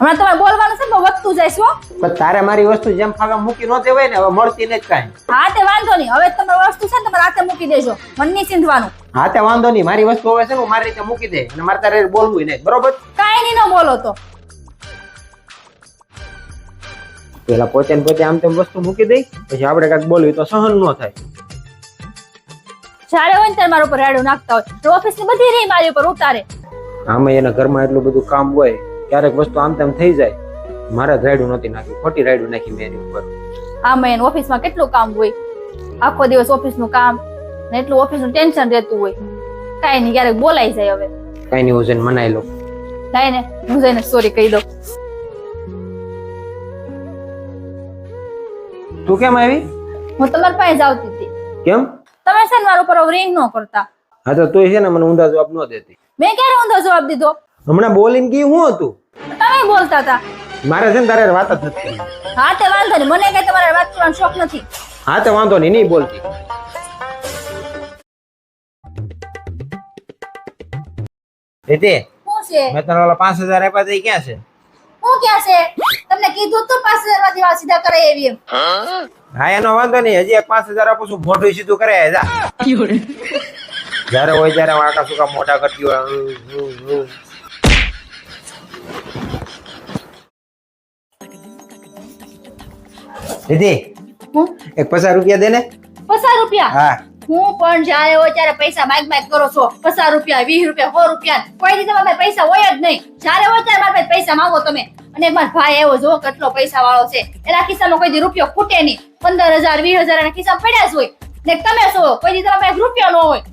હમણાં તમારે બોલવાનું છે ને વધતું જાય છો. પણ તારે મારી વસ્તુ જેમ ફાવે મૂકી ન દેવાય ને, હવે મળતી ને જ કાંઈ. હા તે વાંધો નહીં, હવે તમારી વસ્તુ છે ને તમારે હાથે મૂકી દેજો, મન નહીં સીંધવાનું. હા તે વાંધો નહીં, મારી વસ્તુ હવે છે ને હું મારી રીતે મૂકી દે અને મારે તારે બોલવું નહીં, બરોબર? કાંઈ નહીં ન બોલો તો. પેલા પોતે ને પોતે આમ તેમ વસ્તુ મૂકી દઈ, પછી આપણે કાંઈક બોલવી તો સહન ન થાય. જ્યારે હોય ને ત્યારે મારા ઉપર રાડું નાખતા હોય, ઓફિસ ની બધી રહી મારી ઉપર ઉતારે. આમાં એના ઘરમાં એટલું બધું કામ હોય, ક્યારેક વસ્તુ આમ તેમ થઈ જાય. મારા જ રાયડું નહોતી નાખી, ખોટી રાયડું નાખી મેં એની ઉપર. આમાં એને ઓફિસમાં કેટલું કામ હોય, આખો દિવસ ઓફિસ નું કામ ને એટલું ઓફિસ નું ટેન્શન રહેતું હોય. કાંઈ નહીં, ક્યારેક બોલાઈ જાય. હવે કાંઈ નહીં, હું જઈને મનાઈ લઉં. થાય ને, હું જઈને સોરી કહી દઉં. તું કેમ આવી? હું તમારી પાસે જ આવતી હતી. કેમ? તમે છે ને મારા ઉપર રિંગ ન કરતા. હા તો તું છે ને મને ઊંધા જવાબ ન દેતી. મેં ક્યારે ઊંધો જવાબ દીધો? હમણાં બોલીને ગઈ હું હતું. તમે બોલતા હતા. મારે છે ને તારે વાત જ નથી. હા તે વાંધો નહીં, મને કઈ તમારે વાત કરવાનો શોખ નથી. હા તો વાંધો નહીં, નહીં બોલતી. દીદી, શું છે? મેં તને ઓલા 5000 આપ્યા તે ક્યાં છે? હું ક્યાં છે? તમને કીધું તું 5000 માંથી વાત સીધા કરે એવી એમ. હા એનો વાંધો નહીં, હજી એક 5000 આપું છું, મોઢું સીધું કરે જા. જયારે હોય ત્યારે આકા સુકા મોટા કરતી હોય. દીદી, હું એક 50 રૂપિયા દે ને. 50 રૂપિયા? હા. હું પણ જ્યારે હોય ત્યારે પૈસા માગ કરો છો. 50 રૂપિયા, 20 રૂપિયા, 100 રૂપિયા, કોઈ દી તમારા પાસે પૈસા હોય જ નહીં. જ્યારે હોય ત્યારે મારા પાસે પૈસા માંગો તમે. અને મારા ભાઈ એવો જો કેટલો પૈસા વાળો છે, એના ખિસ્સામાં કોઈ દી રૂપિયો ખૂટે નહીં. 15000 20000 એના ખિસ્સામાં પડ્યા જ હોય. ને તમે શું, કોઈ દી તમારા પાસે રૂપિયો ન હોય.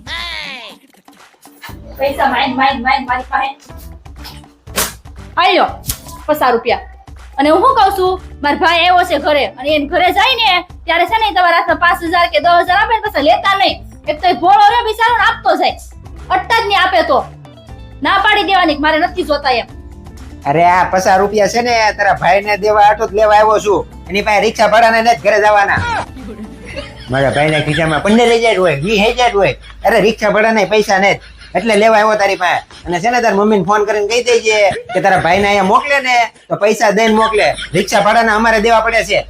પૈસા માગ મારી પાસે આલ્યો 50 રૂપિયા. અને હું શું કહું છું, મારા ભાઈ એવો છે ઘરે, અને એને ઘરે જાય ને ત્યારે છે ને તમારા હાથમાં 5000 કે 10000 આપે ને પછી લેતા નહીં. એક તો ભોળો રે બિચારો આપતો જાય, અટ્ટા જ નહીં આપે તો ના પાડી દેવાની, મારે નથી જોતા એમ. અરે આ 50 રૂપિયા છે ને તારા ભાઈ ને દેવા આટો જ લેવા આવ્યો છું. એની પાસે રિક્ષા ભાડાના ને જ ઘરે જવાના. મારા ભાઈ ના ખિસ્સામાં 15000 હોય, 20000 હોય. અરે રિક્ષા ભાડાના પૈસા ને એટલે લેવા આવ્યો તારી પાસે. અને છે ને તાર મમ્મીને ફોન કરીને કહી દેજે કે તારા ભાઈ ને અહીંયા મોકલે ને તો પૈસા દઈને મોકલે. રિક્ષા ભાડાના અમારે દેવા પડે છે.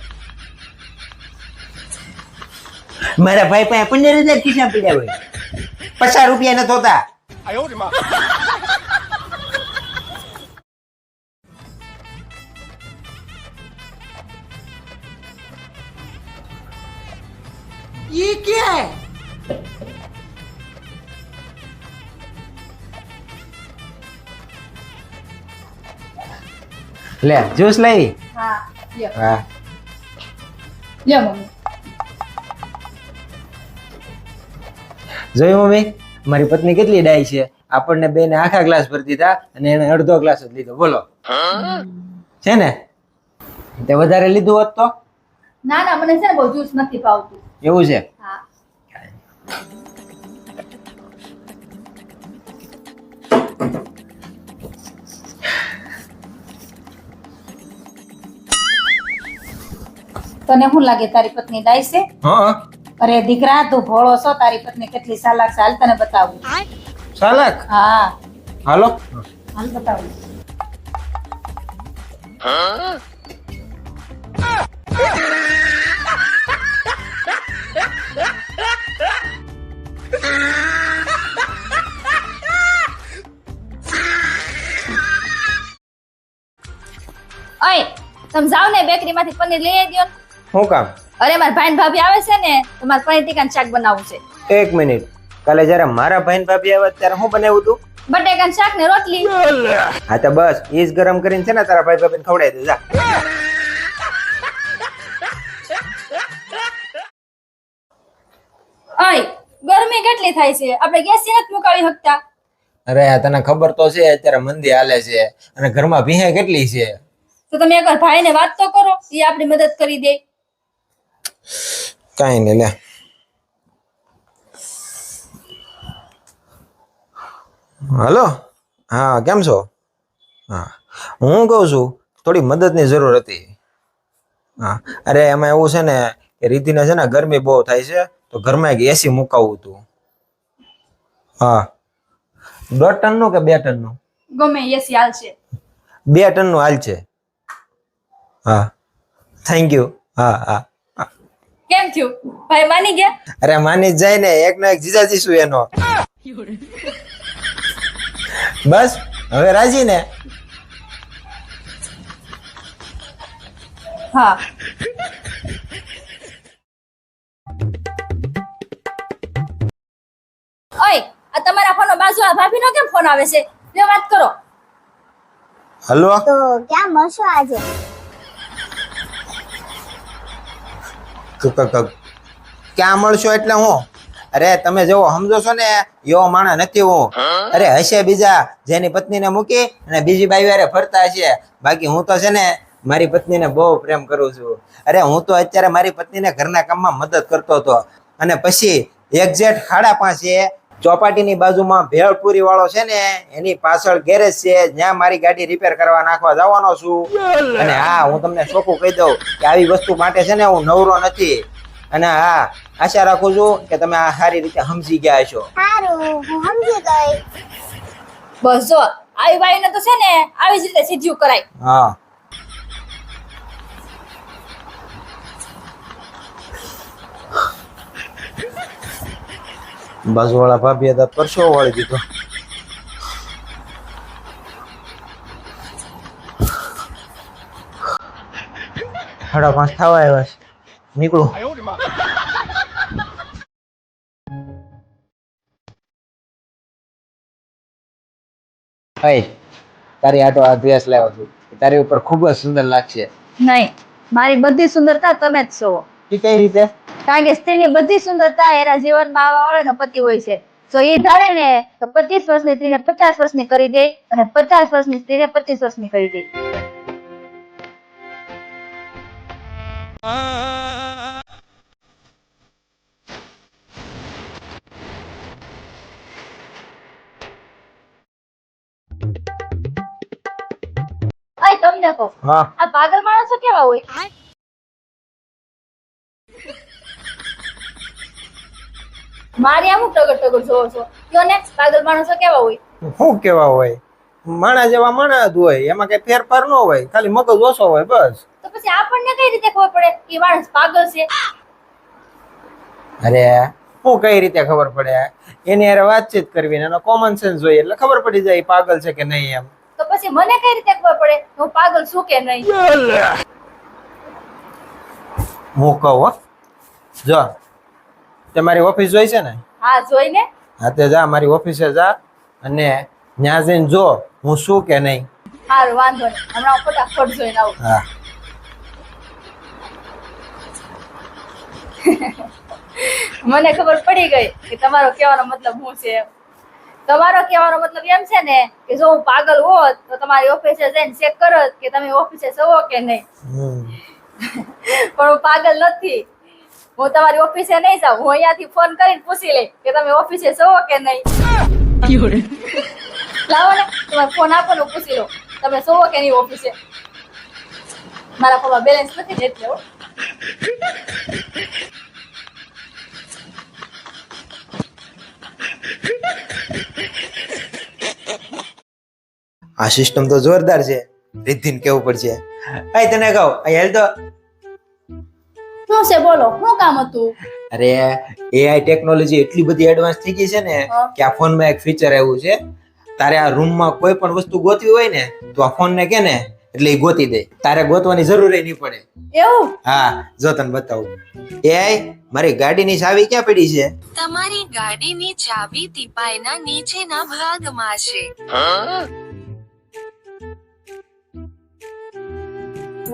મારા ભાઈ પાસે 15000 ખિસ્સા પડ્યા હોય, 50 રૂપિયા નથી હોતા. ये क्या है? લે જ્યુસ લઈ. હા લ્યો હા લ્યો મમ્મી. જોયું મમ્મી, મારી પત્ની કેટલી ડાય છે. આપણને બેને આખા ગ્લાસ ભરી દીધા અને એને અડધો ગ્લાસ જ લીધો. બોલો છે ને, તે વધારે લીધું હોત તો? ના ના, મને છે ને બહુ જ્યુસ નથી ભાવતું. એવું છે? હા. તને શું લાગે તારી પત્ની ડાય છે? હા. અરે દીકરા, તું ભોળો છો, તારી પત્ની કેટલી ચાલાક છે. હાલ તને બતાવું. ચાલાક? હા હાલો. હાલ બતાવું. ઓય તમે જાવ ને બેકરી માંથી પનીર લઈ આવી દો ને. શું કામ? અરે મારા ભાઈ ને ભાભી આવે છે ને, તો મારે પનીર ટીકાનું શાક બનાવવું છે. એક મિનિટ, કાલે જયારે મારા ભાઈ ને ભાભી આવ્યા ત્યારે શું બનાવ્યું તું? બટેકાનું શાક ને રોટલી. હા તો બસ ઈ જ ગરમ કરીને છે ને તારા ભાઈ ભાભીને ખવડાવી દે જા. ઓય ગરમી કેટલી થાય છે, આપણે ગેસ નથી મુકાવી શકતા. અરે તને ખબર તો છે અત્યારે મંદી હાલે છે અને ઘરમાં ભીહે કેટલી છે. તો તમે એકવાર ભાઈને વાત તો કરો, એ આપણી મદદ કરી દે. કાઈ નઈ લે. હાલો. હા કેમ છો? હા હું કહું છું થોડી મદદની જરૂર હતી. હા અરે એમાં એવું છે ને કે રીતિને છે ને ગરમી બહુ થાય છે તો ઘરમાં એક એસી મુકાવવું હતું. હા 2 ટનનું કે 2 ટનનું? ગમે એસી હાલ છે. 2 ટનનું હાલ છે. હા થેન્ક યુ. હા હા. કેમ થયું ભાઈ માની ગયા? અરે માની જ જાય ને, એકનો એક જીજાજી છું એનો. બસ હવે રાજી ને? હા. ઓય આ તમારા ફોનમાં બાજુવાળા ભાભીનો કેમ ફોન આવે છે? લે વાત કરો. હલો. તો ક્યાં મળશો આજે? ક્યાં મળશો એટલે હું? અરે તમે જેવો સમજો છો ને એવો માણસ નથી હું. અરે હશે બીજા જેની પત્નીને મૂકી અને બીજી બાઈ હારે ફરતા છે. બાકી હું તો છે ને મારી પત્નીને બહુ પ્રેમ કરું છું. અરે હું તો અત્યારે મારી પત્નીને ઘરના કામમાં મદદ કરતો હતો. અને પછી એક્ઝેક્ટ 5:30 ચોપાટીની બાજુમાં ભેળપુરી વાળો છે ને એની પાછળ ગેરેજ છે, જ્યાં મારી ગાડી રિપેર કરવા નાખવા જવાનો છું. અને હા, હું તમને ચોખ્ખું કહી દઉં કે આવી વસ્તુ માટે છે ને હું નવરો નથી. અને હા, આશા રાખું છું કે તમે આ સારી રીતે સમજી ગયા છો. સારું, હું સમજી ગઈ. બસ જો આવી બાઈને તો છે ને આવી જ રીતે સીધું કરાય. હા. બાજુવાળા ભાભીએ તો પરસો વાળી દીધો. 5:30 થવા આવ્યા છે. નીકળું. તારી આટો આ ડ્રેસ લાવ્યો છું, તારી ઉપર ખૂબ જ સુંદર લાગશે. નહીં, મારી બધી સુંદરતા તમે જ છો. એ કઈ રીતે? કારણ કે સ્ત્રીની બધી સુંદરતા એના જીવનમાં આવવા વાળો પતિ હોય છે. જો એ ધારે ને તો 25 વર્ષની સ્ત્રીને 50 વર્ષની કરી દે અને 50 વર્ષની સ્ત્રીને 25 વર્ષની કરી દે. અય તમને કહું, હા. આ પાગલ માણસો કેવા હોય? મારી આમ ટગર ટગર જોવો છો કયો ને, પાગલ માણસો કેવા હોય? શું કેવા હોય? માણા જેવા માણા જ હોય, એમાં કઈ ફેરફાર ન હોય, ખાલી મગજ ઓછો હોય બસ. તો પછી આપણને કઈ રીતે ખબર પડે કે માણસ પાગલ છે? અરે હું કઈ રીતે ખબર પડે? એની હારે વાતચીત કરવી, એનો કોમન સેન્સ જોઈએ એટલે ખબર પડી જાય ઈ પાગલ છે કે નહીં એમ. તો પછી મને કઈ રીતે ખબર પડે કે હું પાગલ છું કે નહીં? હું કહું હો, જો તમારી ઓફિસ જોઈ છે ને? હા જોઈને. હા તે જા, મારી ઓફિસે જા અને ત્યાં જઈને જો હું શું કે નહીં. સારું વાંધો નહીં, હમણાં હું ફટાફટ જોઈને આવું. હા. મને ખબર પડી ગઈ કે તમારો કહેવાનો મતલબ શું છે એમ. તમારો કહેવાનો મતલબ એમ છે ને કે જો હું પાગલ હોત તો તમારી ઓફિસે જઈને ચેક કરત કે તમે ઓફિસે છો કે નહીં. પણ હું પાગલ નથી. હું તમારી ઓફિસે નહીં જાઉં, હું અહીંયાથી ફોન કરીને પૂછી લઈ કે તમે ઓફિસે છો કે નહીં. લાવો ને, તમારો ફોન આપો ને, હું પૂછી લઉં તમે છો કે નહીં ઓફિસે. મારા ફોનમાં બેલેન્સ નથી ને એટલે હો. આ સિસ્ટમ તો જોરદાર છે, રિદ્ધિને કેવું પડશે. અહીં તને કહું, અહીં હેલ તો. શું છે બોલો, શું કામ હતું? અરે એઆઈ ટેકનોલોજી એટલી બધી એડવાન્સ થઈ ગઈ છે ને કે આ ફોનમાં એક ફીચર આવ્યું છે. તારે આ રૂમમાં કોઈ પણ વસ્તુ ગોતવી હોય ને તો આ ફોનને કે ને એટલે એ ગોતી દે, તારે ગોતવાની જરૂર નહીં પડે. એવું? હા, જો તને બતાવું. એઆઈ, મારી ગાડીની ચાવી ક્યાં પડી છે? તમારી ગાડીની ચાવી ટીપાઈના નીચેના ભાગમાં છે.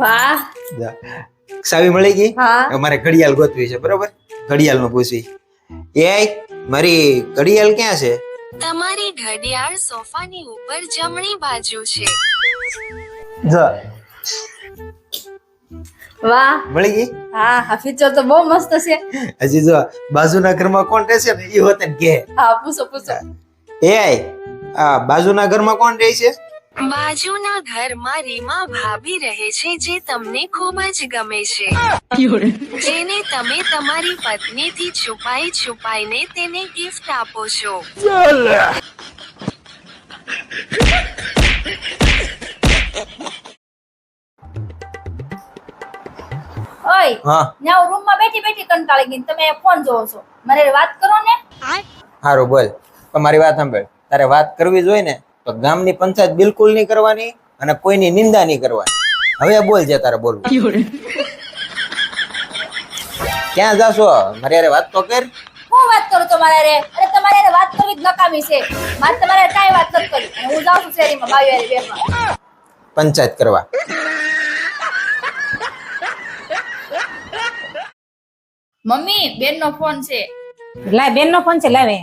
વાહ. ચાવી મળી ગઈ. હા. હવે મારે ઘડિયાળ ગોતવી છે, બરોબર? ઘડિયાળ નું પૂછી. એઆઈ, મારી ઘડિયાળ ક્યાં છે? તમારી ઘડિયાળ સોફાની ઉપર જમણી બાજુ છે. જો વાહ. મળી ગઈ. હા, આ ફીચર તો બહુ મસ્ત છે. હજી જો બાજુના ઘરમાં કોણ રહેશે ને એ હોતે ને કે. હા, પૂછો પૂછો. એઆઈ, આ બાજુના ઘરમાં કોણ રહે છે? બાજુના ઘરમાં રીમા ભાભી રહે છે, જે તમને ખૂબ જ ગમે છે. જેને તમે તમારી પત્નીથી છુપાઈને તેને ગિફ્ટ આપો છો. ઓય હા ત્યાં હું રૂમમાં બેઠી બેઠી કંટાળી ગઈ ને તમે ફોન જોવો છો મારે વાત કરો ને. સારું બોલ તો મારી વાત સાંભળ તારે વાત કરવી જોઈએ ને તો ગામની પંચાયત બિલકુલ નહીં કરવાની અને કોઈની નિંદા નહીં કરવાની. હવે બોલ જે તારે બોલવું. ક્યાં જાશો મારી હારે વાત તો કર. હું વાત કરું તમારે રે? અરે તમારે હારે વાત કરવી જ નકામી છે. મારે તમારે હારે કાંઈ વાત નથી કરી. અને હું જાઉં છું શેરીમાં બાવી હારે બેસવા. પંચાયત કરવા. મમ્મી બેન નો ફોન છે. લાય બેન નો ફોન છે, લાવે.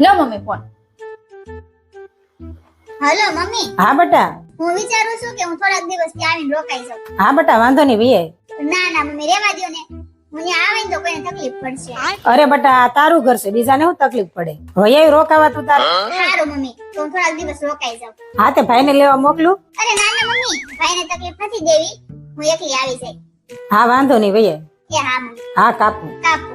લો મમ્મી ફોન. હલો મમ્મી, હા બેટા. હું વિચારું છું કે હું થોડાક દિવસ ત્યાં આવીને રોકાઈ જાઉં. હા બેટા, વાંધો નહીં વીએ. ના ના મમ્મી, રહેવા દ્યો ને. હું ત્યાં આવે ને તો કોઈને તકલીફ પડશે. અરે બેટા, આ તારું ઘર છે, બીજાને શું તકલીફ પડે? હવે રોકાવા તું તારે. સારું મમ્મી, તો હું થોડાક દિવસ રોકાઈ જાઉં. હા તે ભાઈને લેવા મોકલું. અરે ના ના મમ્મી, ભાઈને તકલીફ નથી દેવી, હું એકલી આવી જાય. હા વાંધો નહીં વીએ. એ હા મમ્મી, હા કાપું. કાપુ.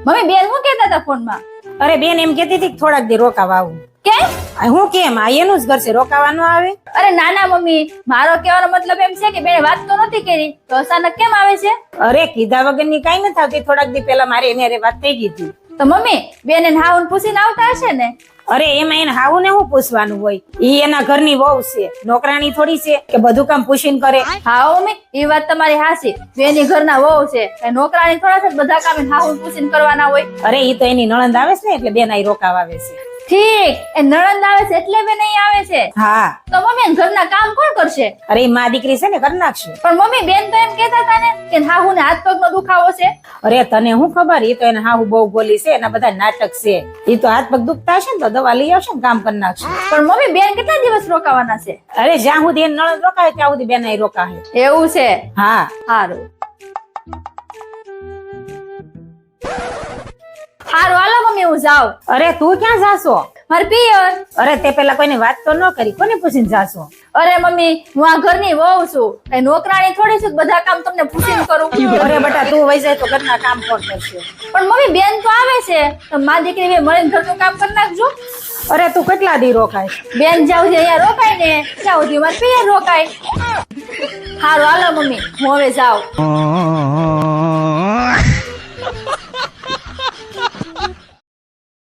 મમ્મી બેન શું કહેતા હતા ફોનમાં? અરે બેન એમ કહેતી હતી કે થોડાક દી રોકાવા આવું. કેમ? આ હું કેમ? આ એનું જ ઘર છે, રોકાવા ન આવે? અરે ના ના મમ્મી, મારો કહેવાનો મતલબ એમ છે કે બેન વાત તો નથી કરી તો અચાનક કેમ આવે છે? અરે કીધા વગરની કાઈ નથી આવતી. થોડાક દી પહેલા મારે એની હારે વાત થઈ ગઈ હતી. તો મમ્મી બેન એને હાઉન પૂછીને આવતા હશે ને? અરે એમાં એને હાવું ને શું પૂછવાનું હોય? ઈ એના ઘરની વહુ છે, નોકરાણી થોડી છે કે બધું કામ પૂછીને કરે. હા મમ્મી, એ વાત તમારી હાચી. બેની ઘરના વહુ છે, એ નોકરાણી થોડા છે બધા કામ હાઉન પૂછીને કરવાના હોય. અરે ઈ તો એની નણંદ આવે છે ને એટલે બેન અહીં રોકાવા આવે છે. ઠીક, એ નણંદ આવે છે એટલે બેન અહીં આવે છે. હા. તો મમ્મી એને ઘરના કામ કોણ કરશે? અરે ઈ માં દીકરી છે ને, કરી નાખશે. પણ મમ્મી બેન તો એમ કહેતા હતા ને કે હાહુ ને હાથ પગનો દુખાવો છે. અરે તને શું ખબર? ઈ તો એને હાહુ બહુ બોલી છે, એના બધા નાટક છે. ઈ તો હાથ પગ દુખતા હશે ને તો દવા લઈ આવશે ને કામ કરી નાખશે. પણ મમ્મી બેન કેટલા દિવસ રોકાવાના છે? અરે જ્યાં સુધી એને નણંદ રોકાય ત્યાં સુધી બેન અહીં રોકાશે. એવું છે? હા. સારું સારું, હાલો મમ્મી હું જાઉં. અરે તું ક્યાં જાશો? મારે પિયર. અરે તે પેલા કોઈને વાત તો ન કરી, કોને પૂછીને જાશો? અરે મમ્મી હું આ ઘરની વહુ છું, કઈ નોકરાણી થોડી છું કે બધા કામ તમને પૂછીને કરું. અરે બેટા તું વઈ જાય તો ઘરના કામ કોણ કરશે? પણ મમ્મી બેન તો આવે છે તો માં દીકરી બે મળીને ઘરનું કામ કરી નાખજો. અરે તું કેટલા દી રોકાય? બેન જ્યાં સુધી અહીંયા રોકાય ને ત્યાં સુધી મારે પિયર રોકાય. સારું હાલો મમ્મી હું હવે જાઉં.